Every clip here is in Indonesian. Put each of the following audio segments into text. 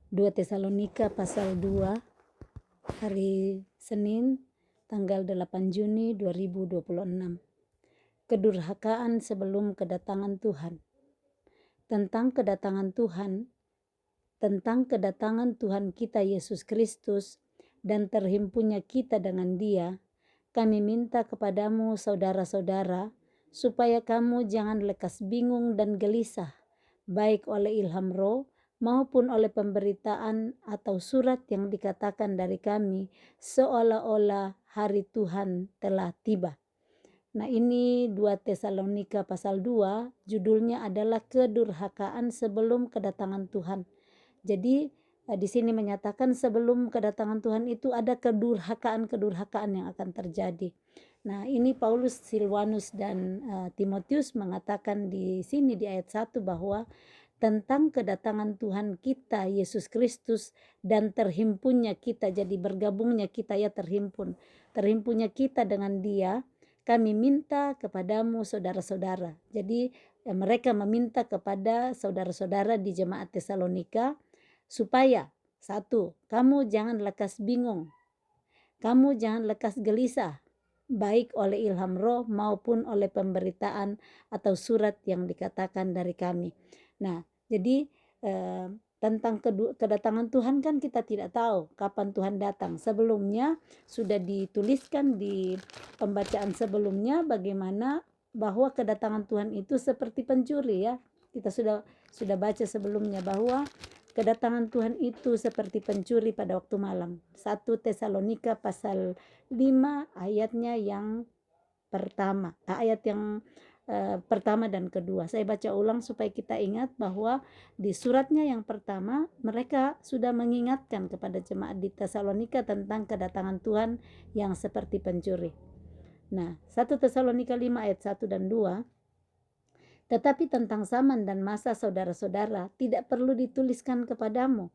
2 Tesalonika pasal 2 hari Senin tanggal 8 Juni 2026. Kedurhakaan sebelum kedatangan Tuhan. Tentang kedatangan Tuhan kita Yesus Kristus dan terhimpunnya kita dengan Dia, kami minta kepadamu saudara-saudara, supaya kamu jangan lekas bingung dan gelisah, baik oleh ilham roh maupun oleh pemberitaan atau surat yang dikatakan dari kami, seolah-olah hari Tuhan telah tiba. Nah, ini 2 Tesalonika pasal 2, judulnya adalah kedurhakaan sebelum kedatangan Tuhan. Jadi di sini menyatakan sebelum kedatangan Tuhan itu ada kedurhakaan yang akan terjadi. Nah, ini Paulus, Silwanus dan Timotius mengatakan di sini di ayat 1 bahwa tentang kedatangan Tuhan kita Yesus Kristus dan terhimpunnya kita, jadi bergabungnya kita ya, terhimpunnya kita dengan Dia, kami minta kepadamu saudara-saudara. Jadi mereka meminta kepada saudara-saudara di jemaat Tesalonika supaya, 1, kamu jangan lekas bingung, kamu jangan lekas gelisah, baik oleh ilham roh maupun oleh pemberitaan atau surat yang dikatakan dari kami. Nah, jadi tentang kedatangan Tuhan kan kita tidak tahu kapan Tuhan datang. Sebelumnya sudah dituliskan di pembacaan sebelumnya bagaimana bahwa kedatangan Tuhan itu seperti pencuri ya. Kita sudah baca sebelumnya bahwa kedatangan Tuhan itu seperti pencuri pada waktu malam. 1 Tesalonika pasal 5 ayatnya yang pertama, ayat yang pertama dan kedua. Saya baca ulang supaya kita ingat bahwa di suratnya yang pertama mereka sudah mengingatkan kepada jemaat di Tesalonika tentang kedatangan Tuhan yang seperti pencuri. Nah, 1 Tesalonika 5 ayat 1 dan 2. Tetapi tentang zaman dan masa saudara-saudara tidak perlu dituliskan kepadamu,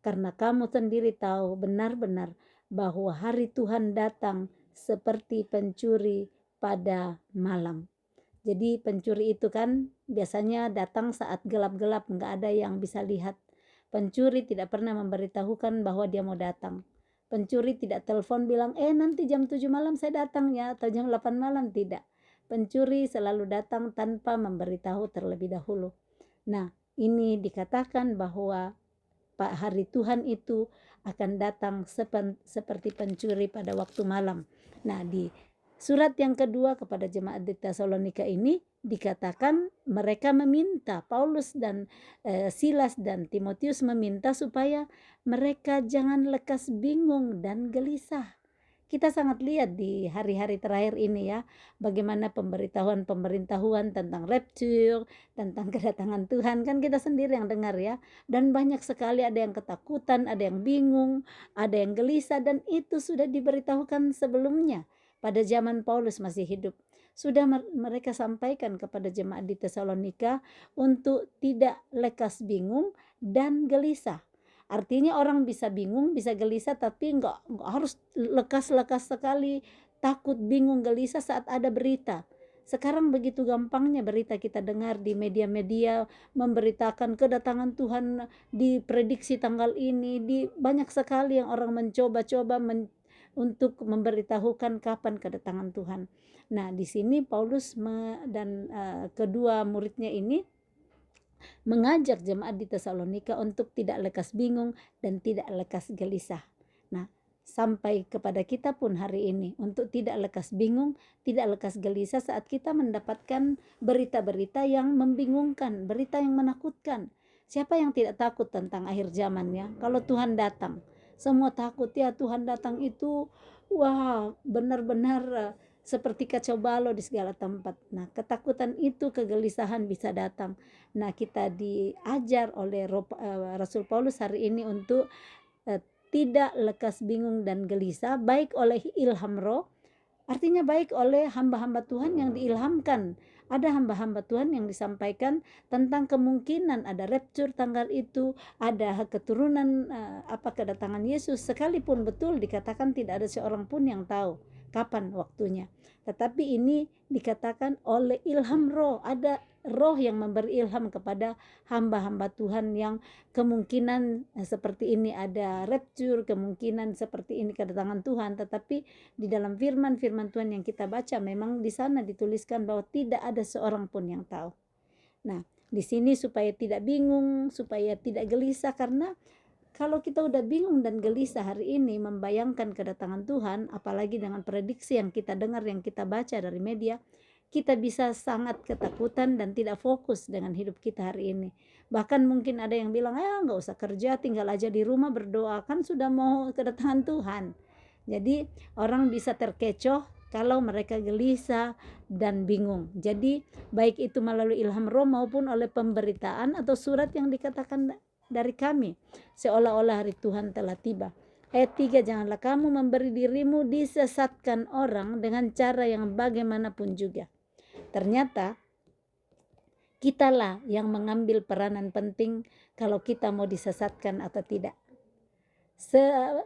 karena kamu sendiri tahu benar-benar bahwa hari Tuhan datang seperti pencuri pada malam. Jadi pencuri itu kan biasanya datang saat gelap-gelap, nggak ada yang bisa lihat. Pencuri tidak pernah memberitahukan bahwa dia mau datang. Pencuri tidak telepon bilang, nanti jam 7 malam saya datang ya, atau jam 8 malam, tidak. Pencuri selalu datang tanpa memberitahu terlebih dahulu. Nah, ini dikatakan bahwa hari Tuhan itu akan datang seperti pencuri pada waktu malam. Nah, di surat yang kedua kepada jemaat di Tesalonika ini dikatakan mereka meminta, Paulus dan Silas dan Timotius meminta supaya mereka jangan lekas bingung dan gelisah. Kita sangat lihat di hari-hari terakhir ini ya, bagaimana pemberitahuan tentang rapture, tentang kedatangan Tuhan, kan kita sendiri yang dengar ya. Dan banyak sekali ada yang ketakutan, ada yang bingung, ada yang gelisah, dan itu sudah diberitahukan sebelumnya. Pada zaman Paulus masih hidup, sudah mereka sampaikan kepada jemaat di Tesalonika untuk tidak lekas bingung dan gelisah. Artinya orang bisa bingung, bisa gelisah, tapi enggak harus lekas-lekas sekali takut, bingung, gelisah saat ada berita. Sekarang begitu gampangnya berita kita dengar di media-media memberitakan kedatangan Tuhan diprediksi tanggal ini. Banyak sekali yang orang mencoba-coba untuk memberitahukan kapan kedatangan Tuhan. Nah, di sini Paulus dan kedua muridnya ini mengajak jemaat di Tesalonika untuk tidak lekas bingung dan tidak lekas gelisah. Nah, sampai kepada kita pun hari ini untuk tidak lekas bingung, tidak lekas gelisah saat kita mendapatkan berita-berita yang membingungkan, berita yang menakutkan. Siapa yang tidak takut tentang akhir zamannya? Kalau Tuhan datang, semua takut ya. Tuhan datang itu wah, benar-benar seperti kacau balau di segala tempat. Nah, ketakutan itu, kegelisahan bisa datang. Nah, kita diajar oleh Rasul Paulus hari ini untuk tidak lekas bingung dan gelisah, baik oleh ilham roh, artinya baik oleh hamba-hamba Tuhan yang diilhamkan. Ada hamba-hamba Tuhan yang disampaikan tentang kemungkinan ada rapture tanggal itu, ada keturunan kedatangan Yesus, sekalipun betul dikatakan tidak ada seorang pun yang tahu. kapan waktunya. Tetapi ini dikatakan oleh ilham roh, ada roh yang memberi ilham kepada hamba-hamba Tuhan yang kemungkinan seperti ini ada rapture, kemungkinan seperti ini kedatangan Tuhan. Tetapi di dalam firman-firman Tuhan yang kita baca memang di sana dituliskan bahwa tidak ada seorang pun yang tahu. Nah, di sini supaya tidak bingung, supaya tidak gelisah, karena kalau kita udah bingung dan gelisah hari ini membayangkan kedatangan Tuhan, apalagi dengan prediksi yang kita dengar, yang kita baca dari media, kita bisa sangat ketakutan dan tidak fokus dengan hidup kita hari ini. Bahkan mungkin ada yang bilang, nggak usah kerja, tinggal aja di rumah berdoa, kan sudah mau kedatangan Tuhan. Jadi orang bisa terkecoh kalau mereka gelisah dan bingung. Jadi baik itu melalui ilham roh maupun oleh pemberitaan atau surat yang dikatakan dari kami, seolah-olah hari Tuhan telah tiba. Ayat 3, janganlah kamu memberi dirimu disesatkan orang dengan cara yang bagaimanapun juga. Ternyata kitalah yang mengambil peranan penting kalau kita mau disesatkan atau tidak.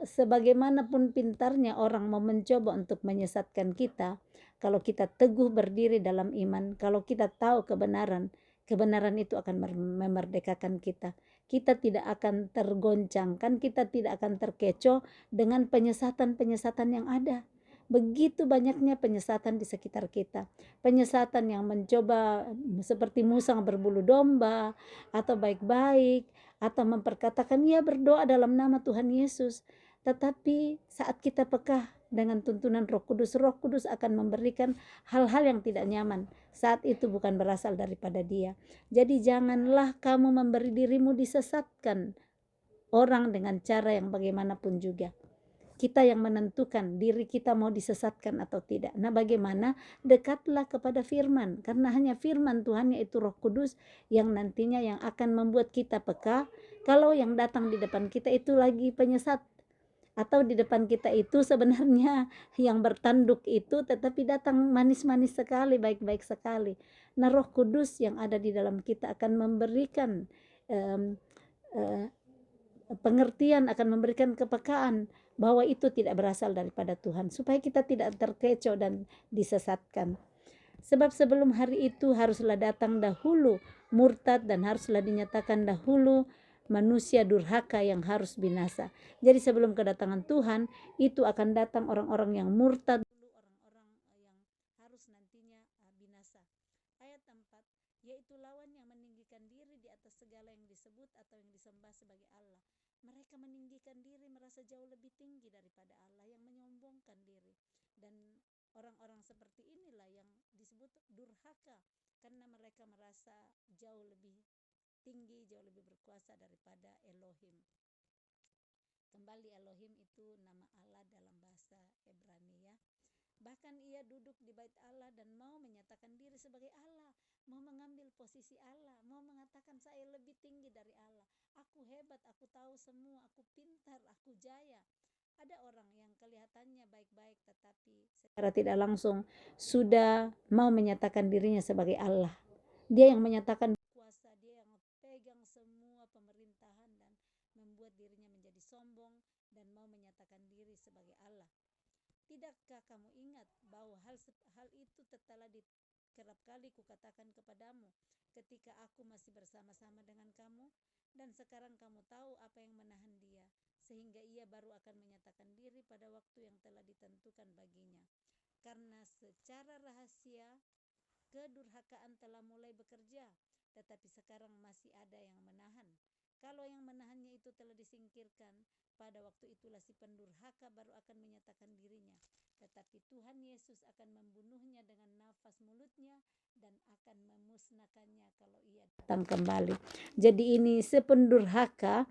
Sebagaimanapun pintarnya orang mau mencoba untuk menyesatkan kita, kalau kita teguh berdiri dalam iman, kalau kita tahu kebenaran, kebenaran itu akan memerdekakan kita. Kita tidak akan tergoncangkan, kita tidak akan terkecoh dengan penyesatan-penyesatan yang ada. Begitu banyaknya penyesatan di sekitar kita. Penyesatan yang mencoba seperti musang berbulu domba, atau baik-baik, atau memperkatakan ya berdoa dalam nama Tuhan Yesus. Tetapi saat kita peka dengan tuntunan Roh Kudus akan memberikan hal-hal yang tidak nyaman. Saat itu bukan berasal daripada Dia. Jadi janganlah kamu memberi dirimu disesatkan orang dengan cara yang bagaimanapun juga. Kita yang menentukan diri kita mau disesatkan atau tidak. Nah, bagaimana? Dekatlah kepada firman, karena hanya firman Tuhan, yaitu Roh Kudus, yang nantinya yang akan membuat kita peka kalau yang datang di depan kita itu lagi penyesat, atau di depan kita itu sebenarnya yang bertanduk itu tetapi datang manis-manis sekali, baik-baik sekali. Nah, Roh Kudus yang ada di dalam kita akan memberikan pengertian, akan memberikan kepekaan bahwa itu tidak berasal daripada Tuhan, supaya kita tidak terkecoh dan disesatkan. Sebab sebelum hari itu haruslah datang dahulu murtad, dan haruslah dinyatakan dahulu manusia durhaka yang harus binasa. Jadi sebelum kedatangan Tuhan itu akan datang orang-orang yang murtad, orang-orang yang harus nantinya binasa. Ayat 4, yaitu lawan yang meninggikan diri di atas segala yang disebut atau yang disembah sebagai Allah. Mereka meninggikan diri, merasa jauh lebih tinggi daripada Allah, yang menyombongkan diri. Dan orang-orang seperti inilah yang disebut durhaka, karena mereka merasa jauh lebih tinggi, jauh lebih berkuasa daripada Elohim. Kembali, Elohim itu nama Allah dalam bahasa Ibrani ya. Bahkan ia duduk di bait Allah dan mau menyatakan diri sebagai Allah, mau mengambil posisi Allah, mau mengatakan saya lebih tinggi dari Allah. Aku hebat, aku tahu semua, aku pintar, aku jaya. Ada orang yang kelihatannya baik-baik tetapi secara tidak langsung sudah mau menyatakan dirinya sebagai Allah. Dia yang menyatakan kuasa, dia yang pegang semua pemerintahan dan membuat dirinya menjadi sombong dan mau menyatakan diri sebagai Allah. Tidakkah kamu ingat bahwa hal itu telah kerap kali kukatakan kepadamu ketika aku masih bersama-sama dengan kamu, dan sekarang kamu tahu apa yang menahan dia, sehingga ia baru akan menyatakan diri pada waktu yang telah ditentukan baginya. Karena secara rahasia kedurhakaan telah mulai bekerja, tetapi sekarang masih ada yang menahan. Kalau yang menahannya itu telah disingkirkan, pada waktu itulah si pendurhaka baru akan menyatakan dirinya. Tetapi Tuhan Yesus akan membunuhnya dengan nafas mulutnya dan akan memusnahkannya kalau ia datang kembali. Jadi ini si pendurhaka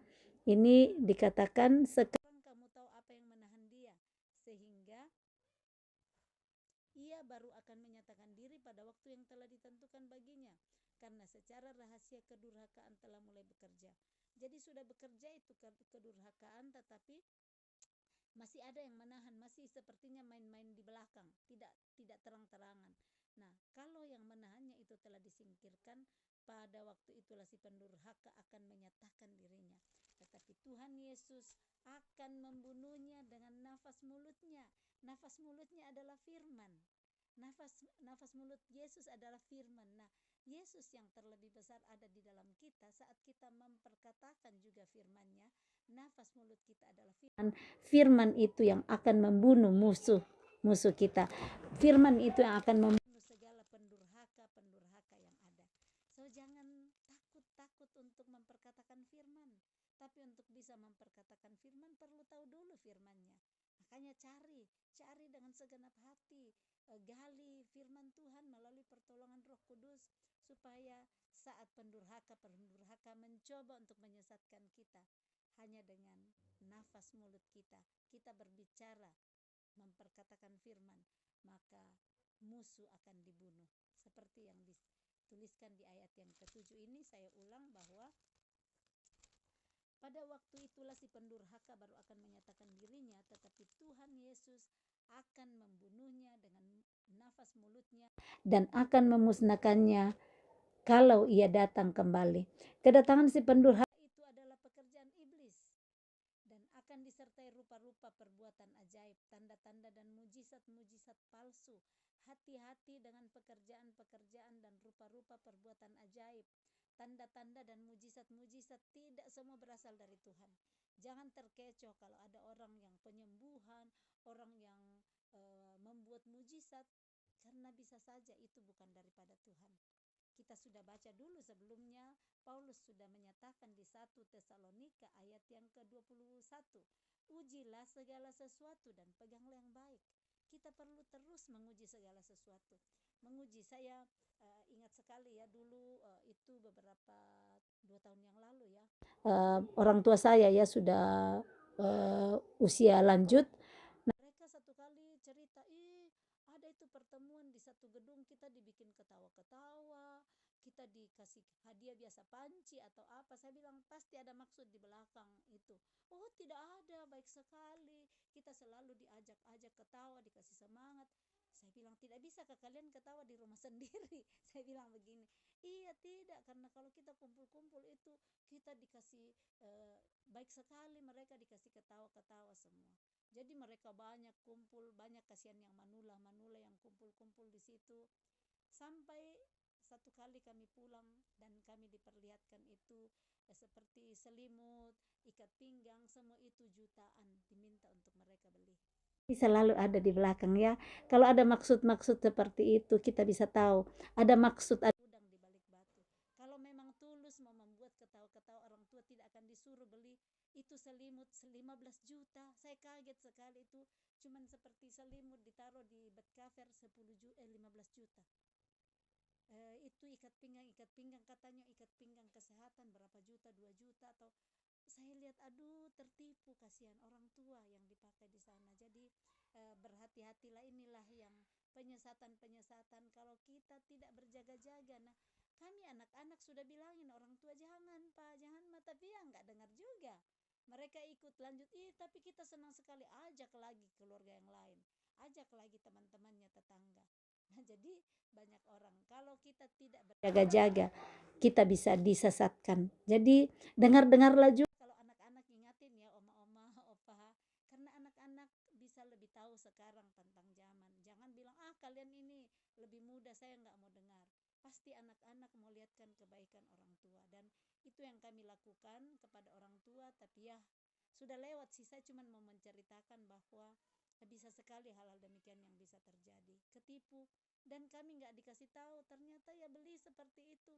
ini dikatakan sekarang kamu tahu apa yang menahan dia, sehingga ia baru akan menyatakan diri pada waktu yang telah ditentukan baginya. Karena secara rahasia kedurhakaan telah mulai bekerja. Jadi sudah bekerja itu kedurhakaan, tetapi masih ada yang menahan, masih sepertinya main-main di belakang, tidak terang-terangan. Nah, kalau yang menahannya itu telah disingkirkan, pada waktu itulah si pendurhaka akan menyatakan dirinya. Tetapi Tuhan Yesus akan membunuhnya dengan nafas mulutnya Nafas mulutnya adalah firman. Nafas mulut Yesus adalah firman. Nah, Yesus yang terlebih besar ada di dalam kita saat kita memperkatakan juga firman-Nya. Nafas mulut kita adalah firman. Firman itu yang akan membunuh musuh kita. Firman itu yang akan membunuh segala pendurhaka yang ada. So jangan takut untuk memperkatakan firman. Tapi untuk bisa memperkatakan firman perlu tahu dulu firman-Nya. Makanya cari dengan segenap hati, gali firman Tuhan melalui pertolongan Roh Kudus, supaya saat pendurhaka mencoba untuk menyesatkan kita, hanya dengan nafas mulut kita berbicara, memperkatakan firman, maka musuh akan dibunuh. Seperti yang dituliskan di ayat yang ke-7 ini, saya ulang bahwa pada waktu itulah si pendurhaka baru akan menyatakan dirinya, tetapi Tuhan Yesus akan membunuhnya dengan nafas mulutnya dan akan memusnahkannya kalau ia datang kembali. Kedatangan si pendurhaka itu adalah pekerjaan iblis dan akan disertai rupa-rupa perbuatan ajaib, tanda-tanda dan mujizat-mujizat palsu. Hati-hati dengan pekerjaan-pekerjaan dan rupa-rupa perbuatan ajaib, tanda-tanda dan mujizat-mujizat. Tidak semua berasal dari Tuhan. Jangan terkecoh kalau ada orang yang penyembuhan, orang yang membuat mujizat, karena bisa saja itu bukan daripada Tuhan. Kita sudah baca dulu sebelumnya, Paulus sudah menyatakan di 1 Tesalonika ayat yang ke-21, ujilah segala sesuatu dan peganglah yang baik. Kita perlu terus menguji segala sesuatu. Menguji, saya ingat sekali ya dulu, itu beberapa 2 tahun yang lalu ya, orang tua saya ya sudah usia lanjut. Nah, mereka satu kali cerita, ada itu pertemuan di satu gedung, kita dibikin ketawa-ketawa, kita dikasih hadiah biasa panci atau apa. Saya bilang pasti ada maksud di belakang itu. Oh tidak ada, baik sekali, kita selalu diajak-ajak ketawa, dikasih semangat. Saya bilang tidak bisa ke kalian ketawa di rumah sendiri. Saya bilang begini, iya tidak, karena kalau kita kumpul-kumpul itu kita dikasih baik sekali, mereka dikasih ketawa-ketawa semua. Jadi mereka banyak kumpul, banyak kasihan yang manula yang kumpul-kumpul di situ. Sampai satu kali kami pulang dan kami diperlihatkan itu seperti selimut, ikat pinggang, semua itu jutaan diminta untuk mereka beli. Selalu ada di belakang ya. Kalau ada maksud-maksud seperti itu, kita bisa tahu ada maksud, ada udang di balik batu. Kalau memang tulus mau membuat ketawa-ketawa, orang tua tidak akan disuruh beli itu selimut 15 juta. Saya kaget sekali, itu cuman seperti selimut ditaruh di bed cover 15 juta. Itu ikat pinggang katanya ikat pinggang kesehatan berapa juta, 2 juta. Atau saya lihat aduh tertipu, kasihan orang tua yang dipakai di sana. Jadi berhati-hatilah, inilah yang penyesatan kalau kita tidak berjaga-jaga. Nah, kami anak-anak sudah bilangin orang tua, jangan Pak, jangan Ma, tapi ya nggak dengar juga. Mereka ikut lanjut, tapi kita senang sekali, ajak lagi keluarga yang lain, ajak lagi teman-temannya, tetangga. Nah, jadi banyak orang, kalau kita tidak berjaga-jaga, kita bisa disesatkan. Jadi dengar-dengarlah juga kalau anak-anak, ingatin ya oma-oma, opa, karena anak-anak bisa lebih tahu sekarang tentang zaman. Jangan bilang, kalian ini lebih muda, saya nggak mau dengar. Pasti anak-anak mau lihatkan kebaikan orang tua, dan itu yang kami lakukan kepada orang tua. Tapi ya sudah lewat sih, saya cuma mau menceritakan bahwa bisa sekali hal-hal demikian yang bisa terjadi, ketipu, dan kami nggak dikasih tahu, ternyata ya beli seperti itu.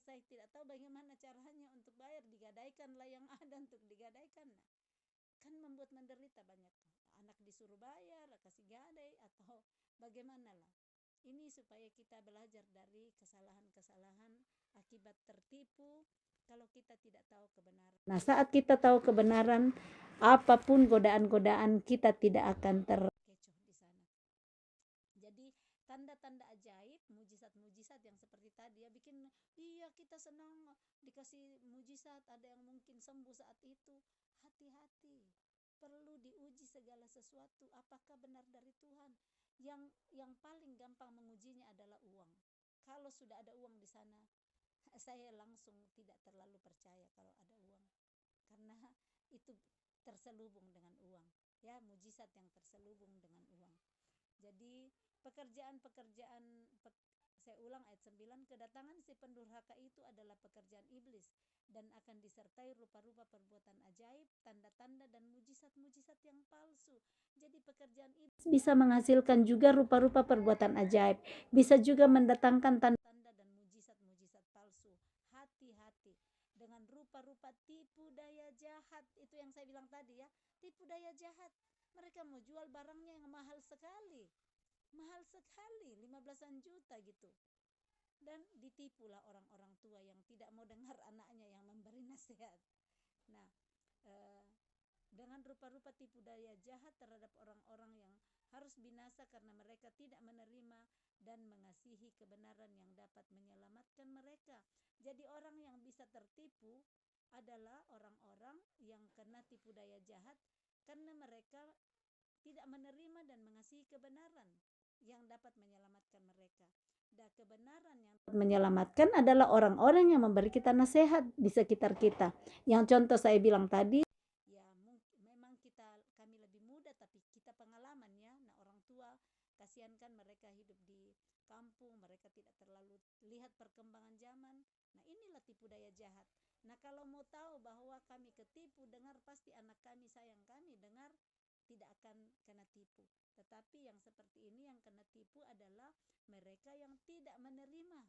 Saya tidak tahu bagaimana caranya untuk bayar, digadaikan lah yang ada untuk digadaikan. Nah, kan membuat menderita banyak anak, disuruh bayar, kasih gadai, atau bagaimana lah. Ini supaya kita belajar dari kesalahan-kesalahan akibat tertipu kalau kita tidak tahu kebenaran. Nah, saat kita tahu kebenaran, apapun godaan-godaan, kita tidak akan terkecoh di sana. Jadi tanda-tanda ajaib, mujizat-mujizat yang seperti tadi ya, bikin kita senang dikasih mujizat, ada yang mungkin sembuh saat itu. Hati-hati, perlu diuji segala sesuatu apakah benar dari Tuhan. Yang paling gampang mengujinya adalah uang. Kalau sudah ada uang di sana, saya langsung tidak terlalu percaya kalau ada uang, karena itu terselubung dengan uang. ya, mujizat yang terselubung dengan uang. Jadi pekerjaan-pekerjaan, saya ulang ayat 9, kedatangan si pendurhaka itu adalah pekerjaan iblis dan akan disertai rupa-rupa perbuatan ajaib, tanda-tanda dan mujizat-mujizat yang palsu. Jadi pekerjaan iblis bisa menghasilkan juga rupa-rupa perbuatan ajaib, bisa juga mendatangkan tanda-tanda dan mujizat-mujizat palsu. Hati-hati dengan rupa-rupa tipu daya jahat, itu yang saya bilang tadi ya, tipu daya jahat. Mereka mau jual barangnya yang mahal sekali, 15-an juta gitu, dan ditipulah orang-orang tua yang tidak mau dengar anaknya yang memberi nasihat. Nah, dengan rupa-rupa tipu daya jahat terhadap orang-orang yang harus binasa karena mereka tidak menerima dan mengasihi kebenaran yang dapat menyelamatkan mereka. Jadi orang yang bisa tertipu adalah orang-orang yang kena tipu daya jahat karena mereka tidak menerima dan mengasihi kebenaran yang dapat menyelamatkan mereka. Dan kebenaran yang menyelamatkan adalah orang-orang yang memberi kita nasihat di sekitar kita. Yang contoh saya bilang tadi, ya memang kami lebih muda tapi kita pengalaman ya. Nah, orang tua kasihankan mereka hidup di kampung, mereka tidak terlalu lihat perkembangan zaman. Nah, inilah tipu daya jahat. Nah, kalau mau tahu bahwa kami ketipu, dengar, pasti anak kami sayang kami, dengar, tidak akan kena tipu. Tetapi yang seperti ini yang kena tipu adalah mereka yang tidak menerima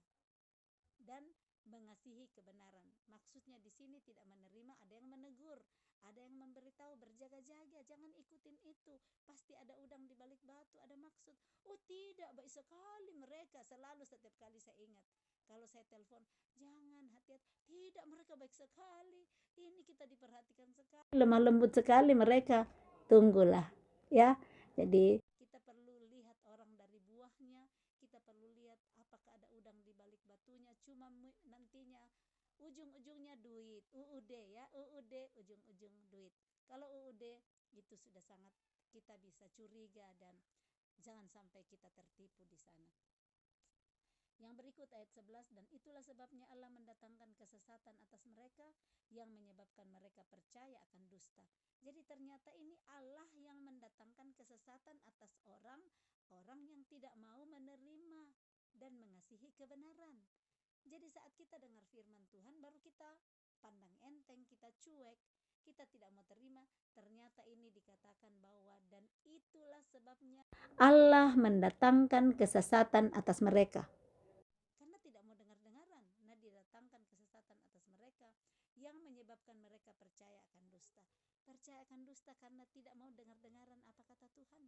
dan mengasihi kebenaran. Maksudnya di sini tidak menerima, ada yang menegur, ada yang memberitahu berjaga-jaga, jangan ikutin itu, pasti ada udang di balik batu, ada maksud. Oh tidak, baik sekali mereka, selalu setiap kali saya ingat. Kalau saya telepon, jangan, hati-hati. Tidak, mereka baik sekali. Ini kita diperhatikan sekali. Lemah lembut sekali mereka. Tunggulah, ya. Jadi kita perlu lihat orang dari buahnya. Kita perlu lihat apakah ada udang di balik batunya. Cuma nantinya ujung-ujungnya duit. UUD ya, UUD, ujung-ujung duit. Kalau UUD itu sudah sangat kita bisa curiga dan jangan sampai kita tertipu di sana. Yang berikut ayat 11, dan itulah sebabnya Allah mendatangkan kesesatan atas mereka yang menyebabkan mereka percaya akan dusta. Jadi ternyata ini Allah yang mendatangkan kesesatan atas orang-orang yang tidak mau menerima dan mengasihi kebenaran. Jadi saat kita dengar firman Tuhan baru kita pandang enteng, kita cuek, kita tidak mau terima. Ternyata ini dikatakan bahwa dan itulah sebabnya Allah mendatangkan kesesatan atas mereka. Karena tidak mau dengar-dengaran, nah didatangkan kesesatan atas mereka yang menyebabkan mereka percaya akan dusta. Percaya akan dusta karena tidak mau dengar-dengaran apa kata Tuhan.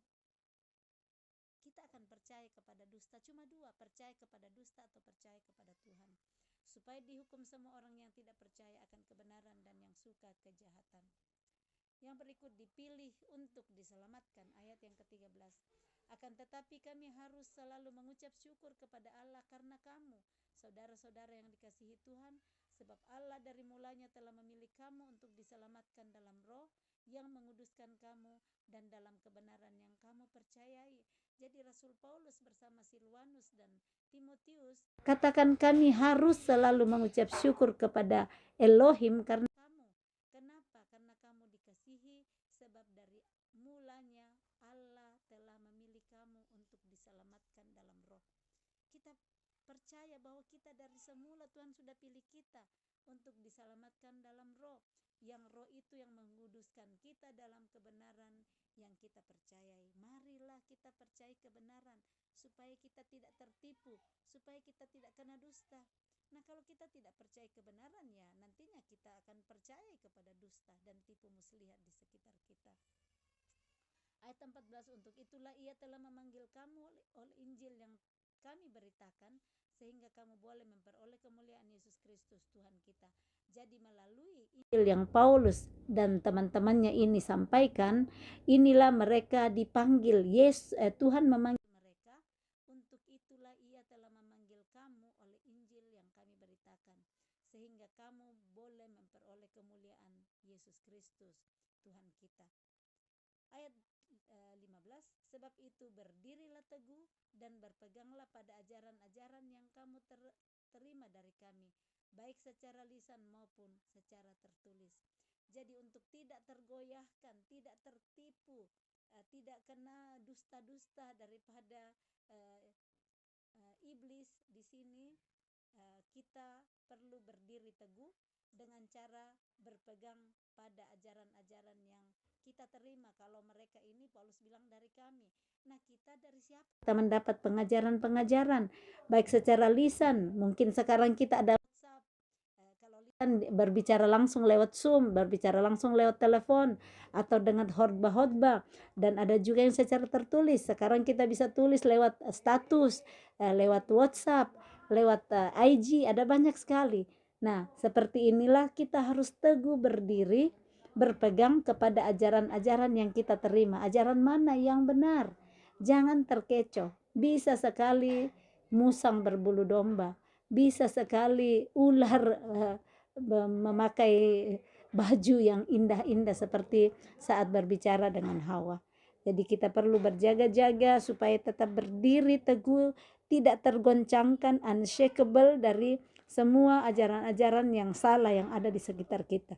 Kita akan percaya kepada dusta, cuma dua, percaya kepada dusta atau percaya kepada Tuhan. Supaya dihukum semua orang yang tidak percaya akan kebenaran dan yang suka kejahatan. Yang berikut, dipilih untuk diselamatkan, ayat yang ke-13. Akan tetapi kami harus selalu mengucap syukur kepada Allah karena kamu, saudara-saudara yang dikasihi Tuhan, sebab Allah dari mulanya telah memilih kamu untuk diselamatkan dalam roh yang menguduskan kamu dan dalam kebenaran yang kamu percayai. Jadi Rasul Paulus bersama Silwanus dan Timotius katakan kami harus selalu mengucap syukur kepada Elohim karena kamu. Kenapa? Karena kamu dikasihi, sebab dari mulanya Allah telah memilih kamu untuk diselamatkan dalam roh. Kita percaya bahwa kita dari semula Tuhan sudah pilih kita untuk diselamatkan dalam roh. Yang roh itu yang menguduskan kita dalam kebenaran yang kita percayai. Marilah kita percaya kebenaran supaya kita tidak tertipu, supaya kita tidak kena dusta. Nah, kalau kita tidak percaya kebenaran, ya nantinya kita akan percaya kepada dusta dan tipu muslihat di sekitar kita. Ayat 14, untuk itulah ia telah memanggil kamu oleh Injil yang kami beritakan, sehingga kamu boleh memperoleh kemuliaan Yesus Kristus Tuhan kita. Jadi melalui Injil yang Paulus dan teman-temannya ini sampaikan, inilah mereka dipanggil. Tuhan memanggil mereka. Untuk itulah ia telah memanggil kamu oleh Injil yang kami beritakan, sehingga kamu boleh memperoleh kemuliaan Yesus Kristus Tuhan kita. Ayat 15, sebab itu berdirilah teguh dan berpeganglah pada ajaran-ajaran yang kamu terima dari kami, baik secara lisan maupun secara tertulis. Jadi untuk tidak tergoyahkan, tidak tertipu, tidak kena dusta-dusta daripada iblis di sini, kita perlu berdiri teguh dengan cara berpegang pada ajaran-ajaran yang kita terima. Kalau mereka ini Paulus bilang dari kami. Nah, kita dari siapa? Kita mendapat pengajaran-pengajaran baik secara lisan, mungkin sekarang kita ada WhatsApp. Kalau lisan berbicara langsung lewat Zoom, berbicara langsung lewat telepon atau dengan khotbah-khotbah, dan ada juga yang secara tertulis. Sekarang kita bisa tulis lewat status, lewat WhatsApp, lewat IG, ada banyak sekali. Nah, seperti inilah kita harus teguh berdiri, berpegang kepada ajaran-ajaran yang kita terima. Ajaran mana yang benar? Jangan terkecoh. Bisa sekali musang berbulu domba, bisa sekali ular memakai baju yang indah-indah seperti saat berbicara dengan Hawa. Jadi kita perlu berjaga-jaga supaya tetap berdiri teguh, tidak tergoncangkan, unshakable dari semua ajaran-ajaran yang salah yang ada di sekitar kita.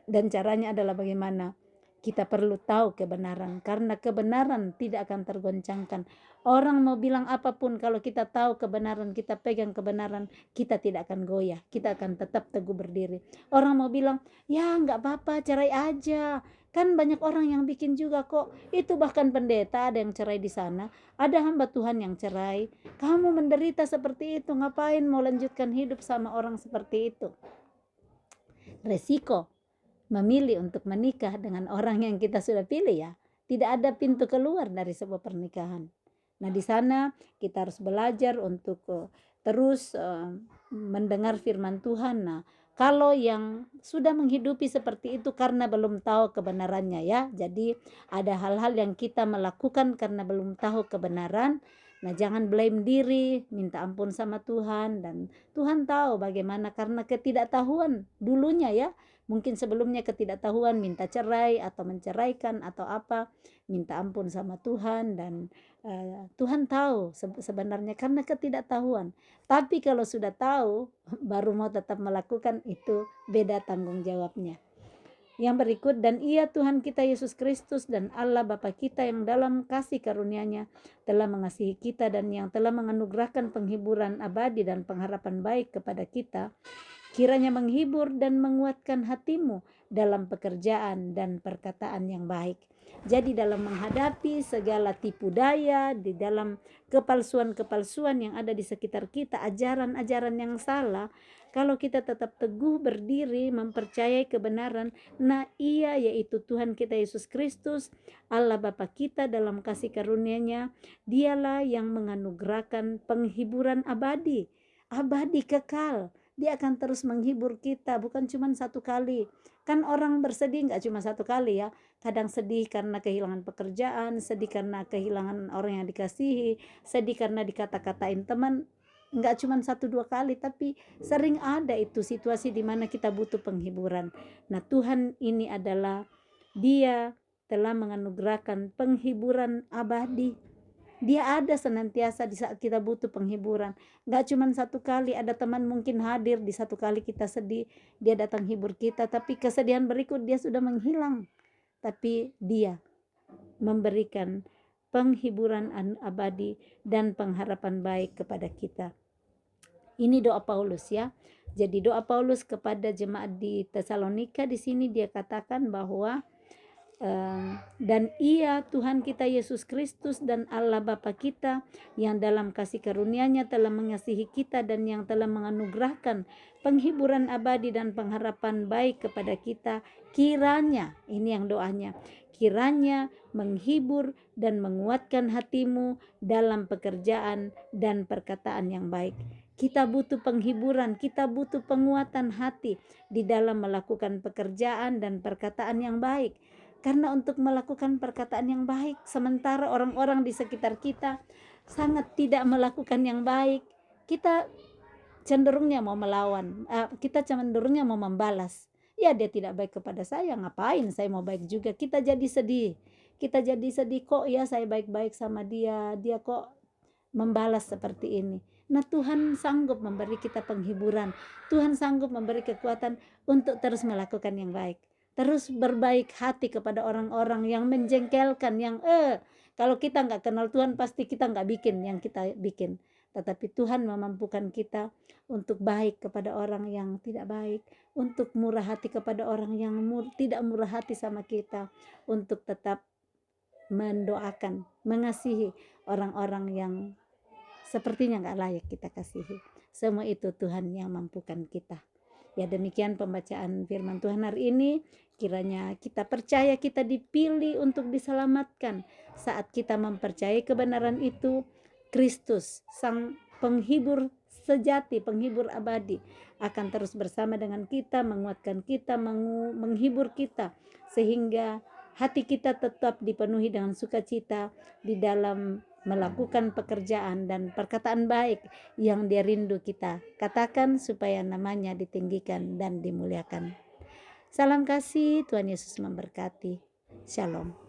Dan caranya adalah bagaimana? Kita perlu tahu kebenaran, karena kebenaran tidak akan tergoncangkan. Orang mau bilang apapun, kalau kita tahu kebenaran, kita pegang kebenaran, kita tidak akan goyah, kita akan tetap teguh berdiri. Orang mau bilang, ya nggak apa-apa, cerai aja. Kan banyak orang yang bikin juga kok. Itu bahkan pendeta ada yang cerai di sana, ada hamba Tuhan yang cerai. Kamu menderita seperti itu, ngapain mau lanjutkan hidup sama orang seperti itu? Resiko memilih untuk menikah dengan orang yang kita sudah pilih, ya, tidak ada pintu keluar dari sebuah pernikahan. Nah, di sana kita harus belajar untuk terus mendengar firman Tuhan. Nah, kalau yang sudah menghidupi seperti itu karena belum tahu kebenarannya, ya, jadi ada hal-hal yang kita melakukan karena belum tahu kebenaran. Nah, jangan blame diri, minta ampun sama Tuhan, dan Tuhan tahu bagaimana, karena ketidaktahuan dulunya, ya. Mungkin sebelumnya ketidaktahuan, minta cerai atau menceraikan atau apa, minta ampun sama Tuhan, dan Tuhan tahu sebenarnya karena ketidaktahuan. Tapi kalau sudah tahu baru mau tetap melakukan, itu beda tanggung jawabnya. Yang berikut, dan ia Tuhan kita Yesus Kristus dan Allah Bapa kita yang dalam kasih karunia-Nya telah mengasihi kita dan yang telah menganugerahkan penghiburan abadi dan pengharapan baik kepada kita, kiranya menghibur dan menguatkan hatimu dalam pekerjaan dan perkataan yang baik. Jadi dalam menghadapi segala tipu daya, di dalam kepalsuan-kepalsuan yang ada di sekitar kita, ajaran-ajaran yang salah, kalau kita tetap teguh berdiri mempercayai kebenaran, nah ia yaitu Tuhan kita Yesus Kristus, Allah Bapa kita dalam kasih karunia-Nya, dialah yang menganugerahkan penghiburan abadi kekal. Dia akan terus menghibur kita, bukan cuma satu kali. Kan orang bersedih nggak cuma satu kali, ya. Kadang sedih karena kehilangan pekerjaan, sedih karena kehilangan orang yang dikasihi, sedih karena dikata-katain teman. Nggak cuma 1-2 kali, tapi sering ada itu situasi di mana kita butuh penghiburan. Nah, Tuhan ini adalah Dia telah menganugerahkan penghiburan abadi. Dia ada senantiasa di saat kita butuh penghiburan. Gak cuma satu kali, ada teman mungkin hadir di satu kali kita sedih, dia datang hibur kita, tapi kesedihan berikut dia sudah menghilang. Tapi dia memberikan penghiburan abadi dan pengharapan baik kepada kita. Ini doa Paulus, ya. Jadi doa Paulus kepada jemaat di Tesalonika, di sini dia katakan bahwa dan ia Tuhan kita Yesus Kristus dan Allah Bapa kita yang dalam kasih karunia-Nya telah mengasihi kita dan yang telah menganugerahkan penghiburan abadi dan pengharapan baik kepada kita, kiranya, ini yang doanya, kiranya menghibur dan menguatkan hatimu dalam pekerjaan dan perkataan yang baik. Kita butuh penghiburan, kita butuh penguatan hati di dalam melakukan pekerjaan dan perkataan yang baik. Karena untuk melakukan perkataan yang baik, sementara orang-orang di sekitar kita sangat tidak melakukan yang baik, kita cenderungnya mau melawan, kita cenderungnya mau membalas. Ya, dia tidak baik kepada saya, ngapain saya mau baik juga. Kita jadi sedih, kok ya saya baik-baik sama dia, dia kok membalas seperti ini. Nah, Tuhan sanggup memberi kita penghiburan. Tuhan sanggup memberi kekuatan untuk terus melakukan yang baik. Terus berbaik hati kepada orang-orang yang menjengkelkan, yang kalau kita nggak kenal Tuhan pasti kita nggak bikin yang kita bikin. Tetapi Tuhan memampukan kita untuk baik kepada orang yang tidak baik, untuk murah hati kepada orang yang tidak murah hati sama kita, untuk tetap mendoakan, mengasihi orang-orang yang sepertinya nggak layak kita kasihi. Semua itu Tuhan yang mampukan kita. Ya, demikian pembacaan firman Tuhan hari ini. Kiranya kita percaya kita dipilih untuk diselamatkan. Saat kita mempercayai kebenaran itu, Kristus, Sang Penghibur sejati, penghibur abadi, akan terus bersama dengan kita, menguatkan kita, menghibur kita, sehingga hati kita tetap dipenuhi dengan sukacita di dalam melakukan pekerjaan dan perkataan baik yang dia rindu kita katakan, supaya namanya ditinggikan dan dimuliakan. Salam kasih, Tuhan Yesus memberkati. Shalom.